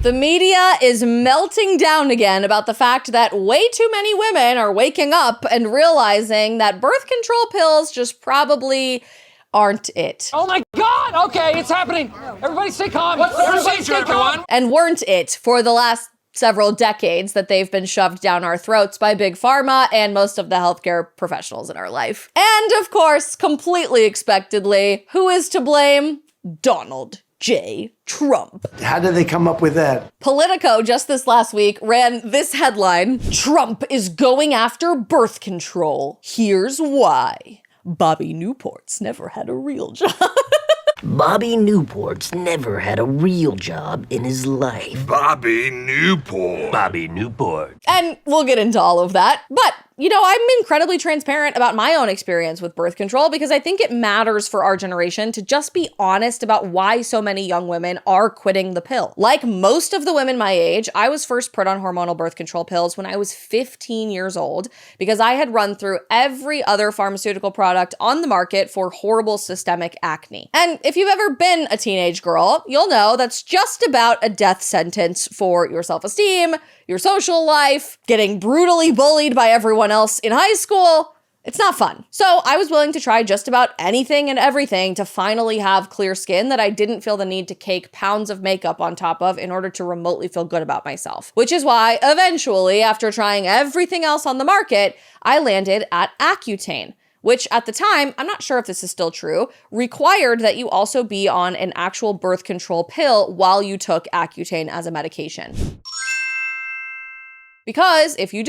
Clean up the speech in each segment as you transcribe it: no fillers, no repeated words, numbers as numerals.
The media is melting down again about the fact that way too many women are waking up and realizing that birth control pills just probably aren't it. Oh my God! Okay, it's happening. Everybody stay calm. What's the procedure, everyone? And weren't it for the last several decades that they've been shoved down our throats by big pharma and most of the healthcare professionals in our life. And of course, completely expectedly, who is to blame? Donald J. Trump. How did they come up with that? Politico just this last week ran this headline: Trump is going after birth control. Here's why. Bobby Newport's never had a real job. Bobby Newport's never had a real job in his life. Bobby Newport. Bobby Newport. And we'll get into all of that. But, you know, I'm incredibly transparent about my own experience with birth control because I think it matters for our generation to just be honest about why so many young women are quitting the pill. Like most of the women my age, I was first put on hormonal birth control pills when I was 15 years old because I had run through every other pharmaceutical product on the market for horrible systemic acne. And if you've ever been a teenage girl, you'll know that's just about a death sentence for your self-esteem, your social life, getting brutally bullied by everyone else in high school. It's not fun. So I was willing to try just about anything and everything to finally have clear skin that I didn't feel the need to cake pounds of makeup on top of in order to remotely feel good about myself. Which is why eventually, after trying everything else on the market, I landed at Accutane, which at the time, I'm not sure if this is still true, required that you also be on an actual birth control pill while you took Accutane as a medication. Because if you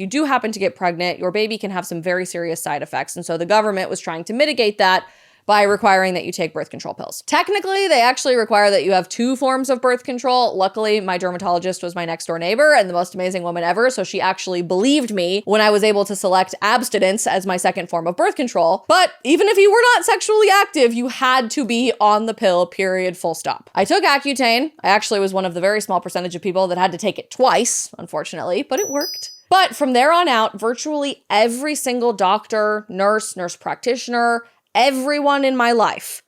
do happen to get pregnant, your baby can have some very serious side effects. And so the government was trying to mitigate that by requiring that you take birth control pills. Technically, they actually require that you have 2 forms of birth control. Luckily, my dermatologist was my next door neighbor and the most amazing woman ever, so she actually believed me when I was able to select abstinence as my second form of birth control. But even if you were not sexually active, you had to be on the pill, period, full stop. I took Accutane. I actually was one of the very small percentage of people that had to take it twice, unfortunately, but it worked. But from there on out, virtually every single doctor, nurse practitioner, everyone in my life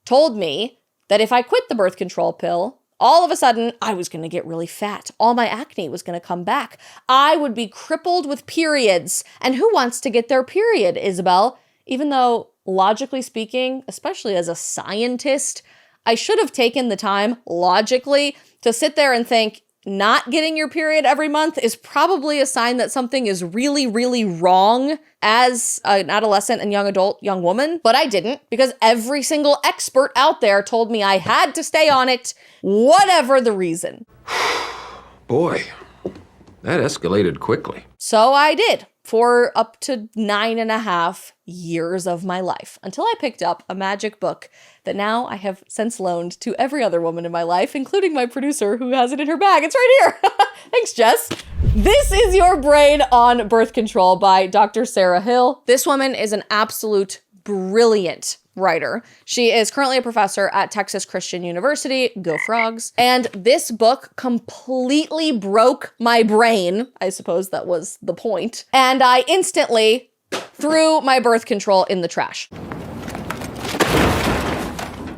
told me that if I quit the birth control pill, all of a sudden I was going to get really fat. All my acne was going to come back. I would be crippled with periods. And who wants to get their period, Isabel? Even though, logically speaking, especially as a scientist, I should have taken the time, logically, to sit there and think, not getting your period every month is probably a sign that something is really, really wrong as an adolescent and young adult, young woman. But I didn't, because every single expert out there told me I had to stay on it, whatever the reason. Boy, that escalated quickly. So I did, for up to 9.5 years of my life, until I picked up a magic book that now I have since loaned to every other woman in my life, including my producer who has it in her bag. It's right here. Thanks, Jess. This is Your Brain on Birth Control by Dr. Sarah Hill. This woman is an absolute brilliant writer. She is currently a professor at Texas Christian University, go Frogs. And this book completely broke my brain. I suppose that was the point. And I instantly threw my birth control in the trash.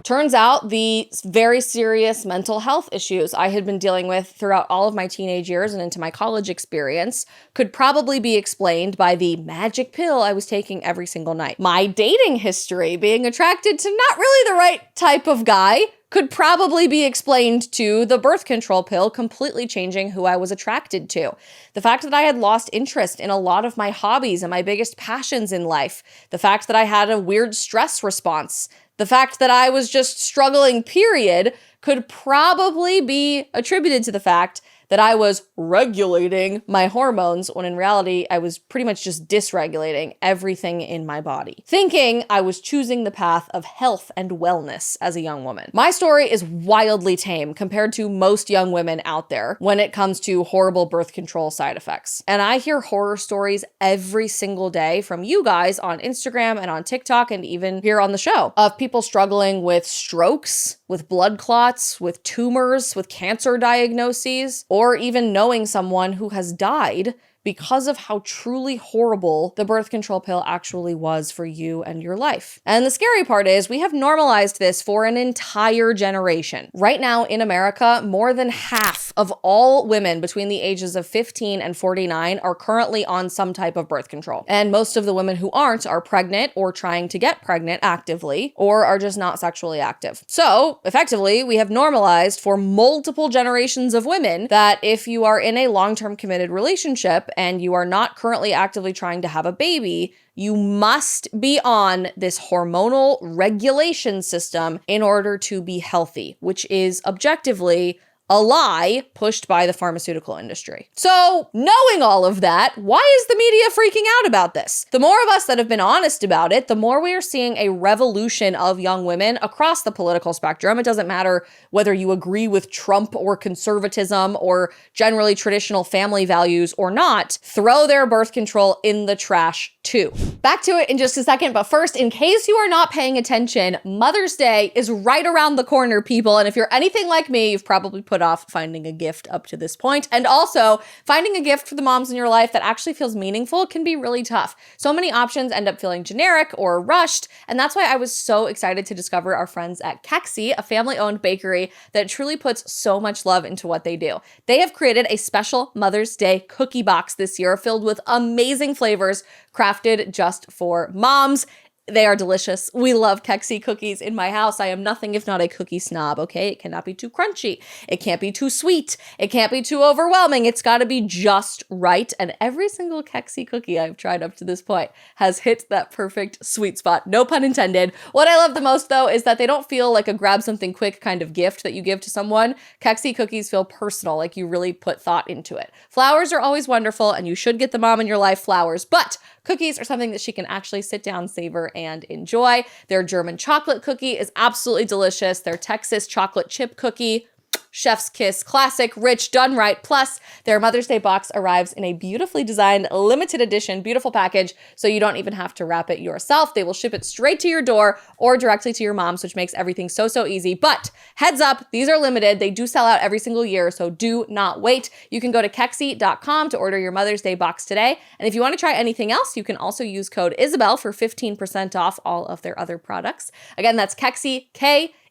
Turns out the very serious mental health issues I had been dealing with throughout all of my teenage years and into my college experience could probably be explained by the magic pill I was taking every single night. My dating history, being attracted to not really the right type of guy, could probably be explained to the birth control pill completely changing who I was attracted to. The fact that I had lost interest in a lot of my hobbies and my biggest passions in life. The fact that I had a weird stress response. The fact that I was just struggling, period, could probably be attributed to the fact that I was regulating my hormones when in reality I was pretty much just dysregulating everything in my body, thinking I was choosing the path of health and wellness as a young woman. My story is wildly tame compared to most young women out there when it comes to horrible birth control side effects. And I hear horror stories every single day from you guys on Instagram and on TikTok and even here on the show of people struggling with strokes, with blood clots, with tumors, with cancer diagnoses, or even knowing someone who has died because of how truly horrible the birth control pill actually was for you and your life. And the scary part is we have normalized this for an entire generation. Right now in America, more than half of all women between the ages of 15 and 49 are currently on some type of birth control. And most of the women who aren't are pregnant or trying to get pregnant actively, or are just not sexually active. So effectively, we have normalized for multiple generations of women that if you are in a long-term committed relationship and you are not currently actively trying to have a baby, you must be on this hormonal regulation system in order to be healthy, which is objectively a lie pushed by the pharmaceutical industry. So, knowing all of that, why is the media freaking out about this? The more of us that have been honest about it, the more we are seeing a revolution of young women across the political spectrum. It doesn't matter whether you agree with Trump or conservatism or generally traditional family values or not, throw their birth control in the trash too. Back to it in just a second, but first, in case you are not paying attention, Mother's Day is right around the corner, people, and if you're anything like me, you've probably put off finding a gift up to this point. And also, finding a gift for the moms in your life that actually feels meaningful can be really tough. So many options end up feeling generic or rushed, and that's why I was so excited to discover our friends at Kexi, a family-owned bakery that truly puts so much love into what they do. They have created a special Mother's Day cookie box this year filled with amazing flavors crafted just for moms. They are delicious. We love Kexi cookies in my house. I am nothing if not a cookie snob, okay? It cannot be too crunchy. It can't be too sweet. It can't be too overwhelming. It's got to be just right. And every single Kexi cookie I've tried up to this point has hit that perfect sweet spot. No pun intended. What I love the most, though, is that they don't feel like a grab something quick kind of gift that you give to someone. Kexi cookies feel personal, like you really put thought into it. Flowers are always wonderful, and you should get the mom in your life flowers, but cookies are something that she can actually sit down, savor, and enjoy. Their German chocolate cookie is absolutely delicious. Their Texas chocolate chip cookie, chef's kiss, classic, rich, done right. Plus, their Mother's Day box arrives in a beautifully designed, limited edition, beautiful package, so you don't even have to wrap it yourself. They will ship it straight to your door or directly to your mom's, which makes everything so easy. But heads up, these are limited. They do sell out every single year, so do not wait. You can go to Kexi.com to order your Mother's Day box today. And if you want to try anything else, you can also use code Isabel for 15% off all of their other products. Again, that's Kexi,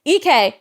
EKSI.com,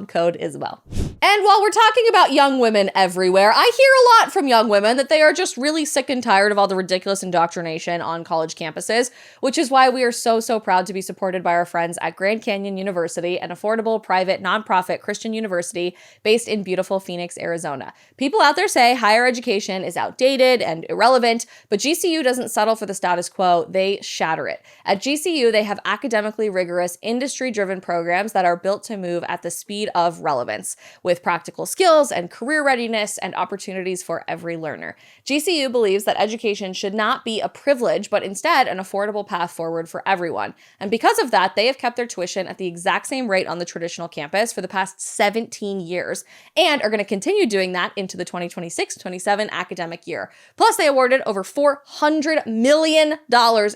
code Isabel. And while we're talking about young women everywhere, I hear a lot from young women that they are just really sick and tired of all the ridiculous indoctrination on college campuses, which is why we are so proud to be supported by our friends at Grand Canyon University, an affordable, private, nonprofit Christian university based in beautiful Phoenix, Arizona. People out there say higher education is outdated and irrelevant, but GCU doesn't settle for the status quo, they shatter it. At GCU, they have academically rigorous, industry-driven programs that are built to move at the speed of relevance, with practical skills and career readiness and opportunities for every learner. GCU believes that education should not be a privilege, but instead an affordable path forward for everyone. And because of that, they have kept their tuition at the exact same rate on the traditional campus for the past 17 years, and are going to continue doing that into the 2026-27 academic year. Plus, they awarded over $400 million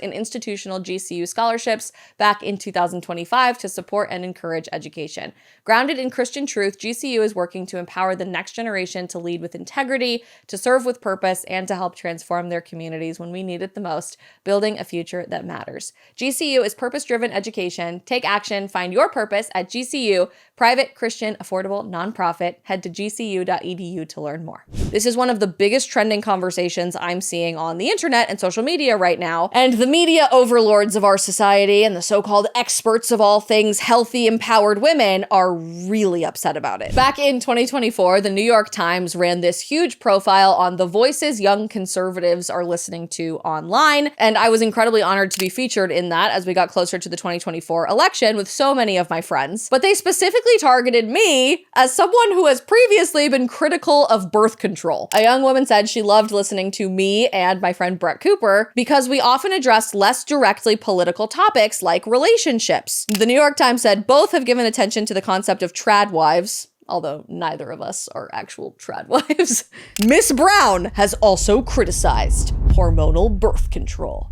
in institutional GCU scholarships back in 2025 to support and encourage education. Grounded in Christian truth, GCU is working to empower the next generation to lead with integrity, to serve with purpose, and to help transform their communities when we need it the most, building a future that matters. GCU is purpose-driven education. Take action. Find your purpose at GCU, private, Christian, affordable, nonprofit. Head to gcu.edu to learn more. This is one of the biggest trending conversations I'm seeing on the internet and social media right now, and the media overlords of our society and the so-called experts of all things healthy, empowered women are really upset about it. Back in 2024, the New York Times ran this huge profile on the voices young conservatives are listening to online, and I was incredibly honored to be featured in that as we got closer to the 2024 election with so many of my friends. But they specifically targeted me as someone who has previously been critical of birth control. A young woman said she loved listening to me and my friend Brett Cooper because we often addressed less directly political topics like relationships. The New York Times said both have given attention to the concept of trad wives, although neither of us are actual trad wives. Miss Brown has also criticized hormonal birth control.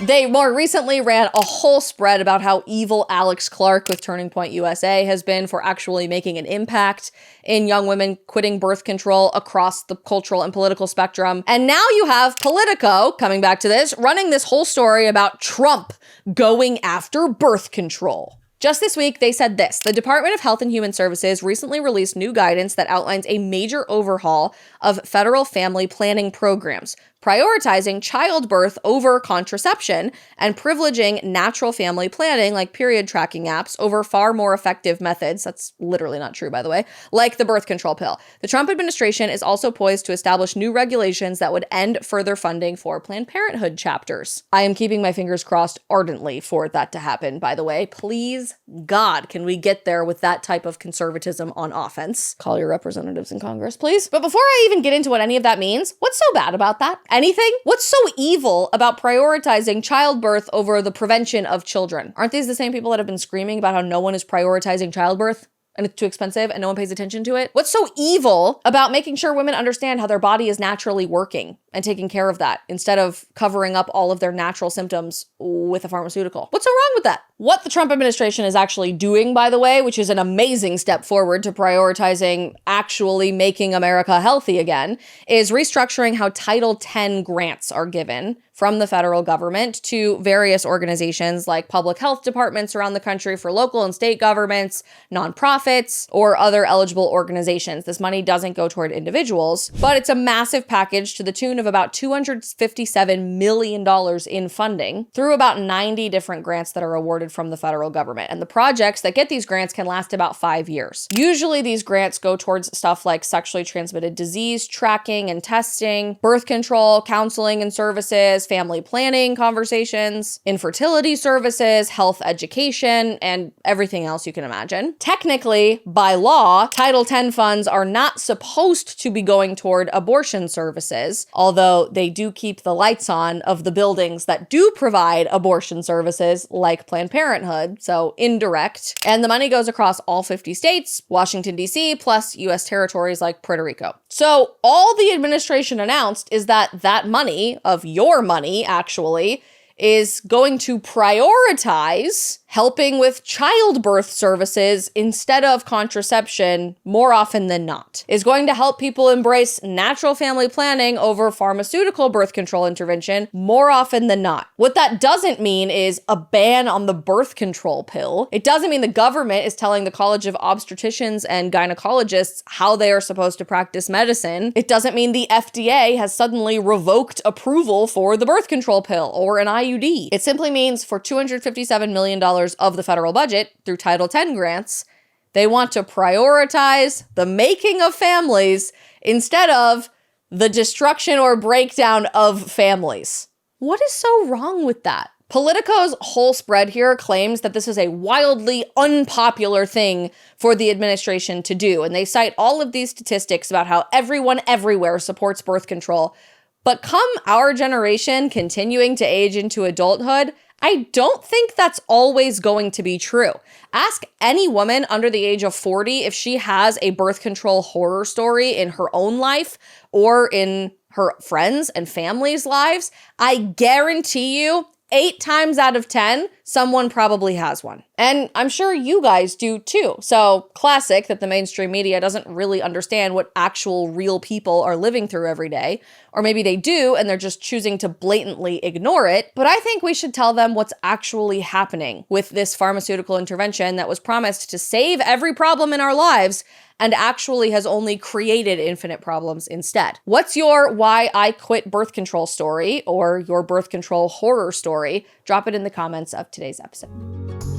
They more recently ran a whole spread about how evil Alex Clark with Turning Point USA has been for actually making an impact in young women quitting birth control across the cultural and political spectrum. And now you have Politico, coming back to this, running this whole story about Trump going after birth control. Just this week, they said this: the Department of Health and Human Services recently released new guidance that outlines a major overhaul of federal family planning programs, prioritizing childbirth over contraception and privileging natural family planning like period tracking apps over far more effective methods. That's literally not true, by the way, like the birth control pill. The Trump administration is also poised to establish new regulations that would end further funding for Planned Parenthood chapters. I am keeping my fingers crossed ardently for that to happen, by the way. Please, God, can we get there with that type of conservatism on offense? Call your representatives in Congress, please. But before I even get into what any of that means, what's so bad about that? Anything? What's so evil about prioritizing childbirth over the prevention of children? Aren't these the same people that have been screaming about how no one is prioritizing childbirth and it's too expensive and no one pays attention to it? What's so evil about making sure women understand how their body is naturally working and taking care of that instead of covering up all of their natural symptoms with a pharmaceutical? What's so wrong with that? What the Trump administration is actually doing, by the way, which is an amazing step forward to prioritizing actually making America healthy again, is restructuring how Title X grants are given from the federal government to various organizations like public health departments around the country for local and state governments, nonprofits, or other eligible organizations. This money doesn't go toward individuals, but it's a massive package to the tune of about $257 million in funding through about 90 different grants that are awarded from the federal government. And the projects that get these grants can last about 5 years. Usually these grants go towards stuff like sexually transmitted disease tracking and testing, birth control, counseling and services, family planning conversations, infertility services, health education, and everything else you can imagine. Technically, by law, Title X funds are not supposed to be going toward abortion services, although they do keep the lights on of the buildings that do provide abortion services like Planned Parenthood, so indirect. And the money goes across all 50 states, Washington, D.C., plus U.S. territories like Puerto Rico. So all the administration announced is that that money, of your money actually, is going to prioritize helping with childbirth services instead of contraception more often than not. Is going to help people embrace natural family planning over pharmaceutical birth control intervention more often than not. What that doesn't mean is a ban on the birth control pill. It doesn't mean the government is telling the College of Obstetricians and Gynecologists how they are supposed to practice medicine. It doesn't mean the FDA has suddenly revoked approval for the birth control pill or an IUD. It simply means for $257 million of the federal budget through Title X grants, they want to prioritize the making of families instead of the destruction or breakdown of families. What is so wrong with that? Politico's whole spread here claims that this is a wildly unpopular thing for the administration to do, and they cite all of these statistics about how everyone everywhere supports birth control. But come our generation continuing to age into adulthood, I don't think that's always going to be true. Ask any woman under the age of 40 if she has a birth control horror story in her own life or in her friends' and family's lives. I guarantee you 8 times out of 10, someone probably has one. And I'm sure you guys do too. So classic that the mainstream media doesn't really understand what actual real people are living through every day. Or maybe they do and they're just choosing to blatantly ignore it. But I think we should tell them what's actually happening with this pharmaceutical intervention that was promised to save every problem in our lives and actually has only created infinite problems instead. What's your why I quit birth control story or your birth control horror story? Drop it in the comments of today's episode.